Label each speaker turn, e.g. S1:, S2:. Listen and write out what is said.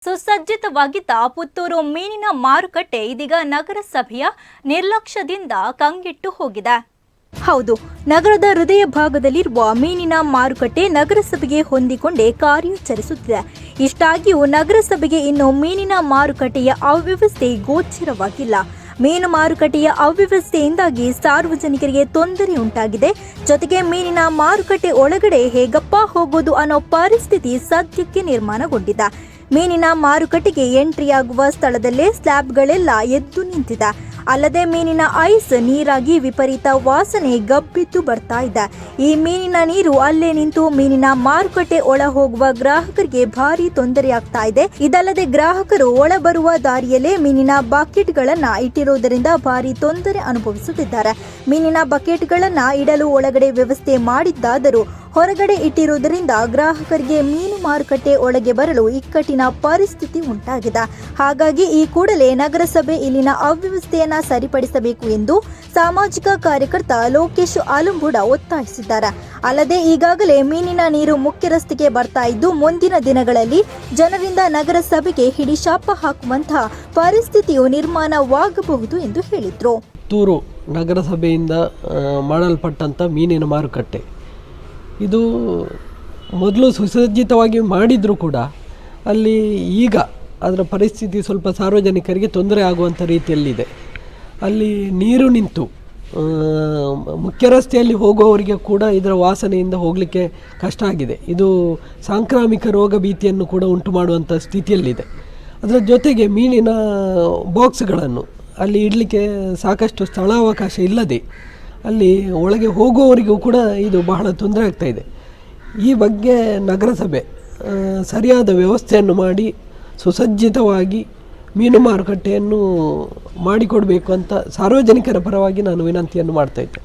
S1: ಸುಸಜ್ಜಿತವಾಗಿದ್ದ ಪುತ್ತೂರು ಮೀನಿನ ಮಾರುಕಟ್ಟೆ ಇದೀಗ ನಗರಸಭೆಯ ನಿರ್ಲಕ್ಷ್ಯದಿಂದ ಕಂಗೆಟ್ಟು ಹೋಗಿದೆ. ಹೌದು, ನಗರದ ಹೃದಯ ಭಾಗದಲ್ಲಿರುವ ಮೀನಿನ ಮಾರುಕಟ್ಟೆ ನಗರಸಭೆಗೆ ಹೊಂದಿಕೊಂಡೇ ಕಾರ್ಯಾಚರಿಸುತ್ತಿದೆ. ಇಷ್ಟಾಗಿಯೂ ನಗರಸಭೆಗೆ ಇನ್ನು ಮೀನಿನ ಮಾರುಕಟ್ಟೆಯ ಅವ್ಯವಸ್ಥೆ ಗೋಚರವಾಗಿಲ್ಲ. ಮೀನು ಮಾರುಕಟ್ಟೆಯ ಅವ್ಯವಸ್ಥೆಯಿಂದಾಗಿ ಸಾರ್ವಜನಿಕರಿಗೆ ತೊಂದರೆ ಉಂಟಾಗಿದೆ. ಜೊತೆಗೆ ಮೀನಿನ ಮಾರುಕಟ್ಟೆ ಒಳಗಡೆ ಹೇಗಪ್ಪ ಹೋಗೋದು ಅನ್ನೋ ಪರಿಸ್ಥಿತಿ ಸದ್ಯಕ್ಕೆ ನಿರ್ಮಾಣಗೊಂಡಿದೆ. ಮೀನಿನ ಮಾರುಕಟ್ಟೆಗೆ ಎಂಟ್ರಿಯಾಗುವ ಸ್ಥಳದಲ್ಲೇ ಸ್ಲ್ಯಾಬ್ಗಳೆಲ್ಲ ಎದ್ದು ನಿಂತಿದೆ. ಅಲ್ಲದೆ ಮೀನಿನ ಐಸ್ ನೀರಾಗಿ ವಿಪರೀತ ವಾಸನೆ ಗಬ್ಬಿದ್ದು ಬರ್ತಾ ಇದೆ. ಈ ಮೀನಿನ ನೀರು ಅಲ್ಲೇ ನಿಂತು ಮೀನಿನ ಮಾರುಕಟ್ಟೆ ಒಳ ಹೋಗುವ ಗ್ರಾಹಕರಿಗೆ ಭಾರಿ ತೊಂದರೆಯಾಗ್ತಾ ಇದೆ. ಇದಲ್ಲದೆ ಗ್ರಾಹಕರು ಒಳ ಬರುವ ದಾರಿಯಲ್ಲೇ ಮೀನಿನ ಬಕೆಟ್ಗಳನ್ನ ಇಟ್ಟಿರುವುದರಿಂದ ಭಾರಿ ತೊಂದರೆ ಅನುಭವಿಸುತ್ತಿದ್ದಾರೆ. ಮೀನಿನ ಬಕೆಟ್ಗಳನ್ನ ಇಡಲು ಒಳಗಡೆ ವ್ಯವಸ್ಥೆ ಮಾಡಿದ್ದಾದರೂ ಹೊರಗಡೆ ಇಟ್ಟಿರುವುದರಿಂದ ಗ್ರಾಹಕರಿಗೆ ಮೀನು ಮಾರುಕಟ್ಟೆ ಒಳಗೆ ಬರಲು ಇಕ್ಕಟ್ಟಿನ ಪರಿಸ್ಥಿತಿ ಉಂಟಾಗಿದೆ. ಹಾಗಾಗಿ ಈ ಕೂಡಲೇ ನಗರಸಭೆ ಇಲ್ಲಿನ ಅವ್ಯವಸ್ಥೆಯನ್ನ ಸರಿಪಡಿಸಬೇಕು ಎಂದು ಸಾಮಾಜಿಕ ಕಾರ್ಯಕರ್ತ ಲೋಕೇಶ್ ಆಲಂಬೂಡ ಒತ್ತಾಯಿಸಿದ್ದಾರೆ. ಅಲ್ಲದೆ ಈಗಾಗಲೇ ಮೀನಿನ ನೀರು ಮುಖ್ಯ ರಸ್ತೆಗೆ ಬರ್ತಾ ಇದ್ದು ಮುಂದಿನ ದಿನಗಳಲ್ಲಿ ಜನರಿಂದ ನಗರಸಭೆಗೆ ಹಿಡಿಶಾಪ ಹಾಕುವಂತಹ ಪರಿಸ್ಥಿತಿಯು ನಿರ್ಮಾಣವಾಗಬಹುದು ಎಂದು ಹೇಳಿದರು.
S2: ಪುತ್ತೂರು ನಗರಸಭೆಯಿಂದ ಮಾಡಲ್ಪಟ್ಟಂಥ ಮೀನಿನ ಮಾರುಕಟ್ಟೆ ಇದು ಮೊದಲು ಸುಸಜ್ಜಿತವಾಗಿ ಮಾಡಿದರೂ ಕೂಡ ಅಲ್ಲಿ ಈಗ ಅದರ ಪರಿಸ್ಥಿತಿ ಸ್ವಲ್ಪ ಸಾರ್ವಜನಿಕರಿಗೆ ತೊಂದರೆ ಆಗುವಂಥ ರೀತಿಯಲ್ಲಿದೆ. ಅಲ್ಲಿ ನೀರು ನಿಂತು ಮುಖ್ಯ ರಸ್ತೆಯಲ್ಲಿ ಹೋಗುವವರಿಗೆ ಕೂಡ ಇದರ ವಾಸನೆಯಿಂದ ಹೋಗಲಿಕ್ಕೆ ಕಷ್ಟ ಆಗಿದೆ. ಇದು ಸಾಂಕ್ರಾಮಿಕ ರೋಗ ಭೀತಿಯನ್ನು ಕೂಡ ಉಂಟು ಮಾಡುವಂಥ ಸ್ಥಿತಿಯಲ್ಲಿದೆ. ಅದರ ಜೊತೆಗೆ ಮೀನಿನ ಬಾಕ್ಸ್ಗಳನ್ನು ಅಲ್ಲಿ ಇಡಲಿಕ್ಕೆ ಸಾಕಷ್ಟು ಸ್ಥಳಾವಕಾಶ ಇಲ್ಲದೆ ಅಲ್ಲಿ ಒಳಗೆ ಹೋಗುವವರಿಗೂ ಕೂಡ ಇದು ಬಹಳ ತೊಂದರೆ ಆಗ್ತಾಯಿದೆ. ಈ ಬಗ್ಗೆ ನಗರಸಭೆ ಸರಿಯಾದ ವ್ಯವಸ್ಥೆಯನ್ನು ಮಾಡಿ ಸುಸಜ್ಜಿತವಾಗಿ ಮೀನು ಮಾರುಕಟ್ಟೆಯನ್ನು ಮಾಡಿಕೊಡಬೇಕು ಅಂತ ಸಾರ್ವಜನಿಕರ ಪರವಾಗಿ ನಾನು ವಿನಂತಿಯನ್ನು ಮಾಡ್ತಾಯಿದ್ದೆ.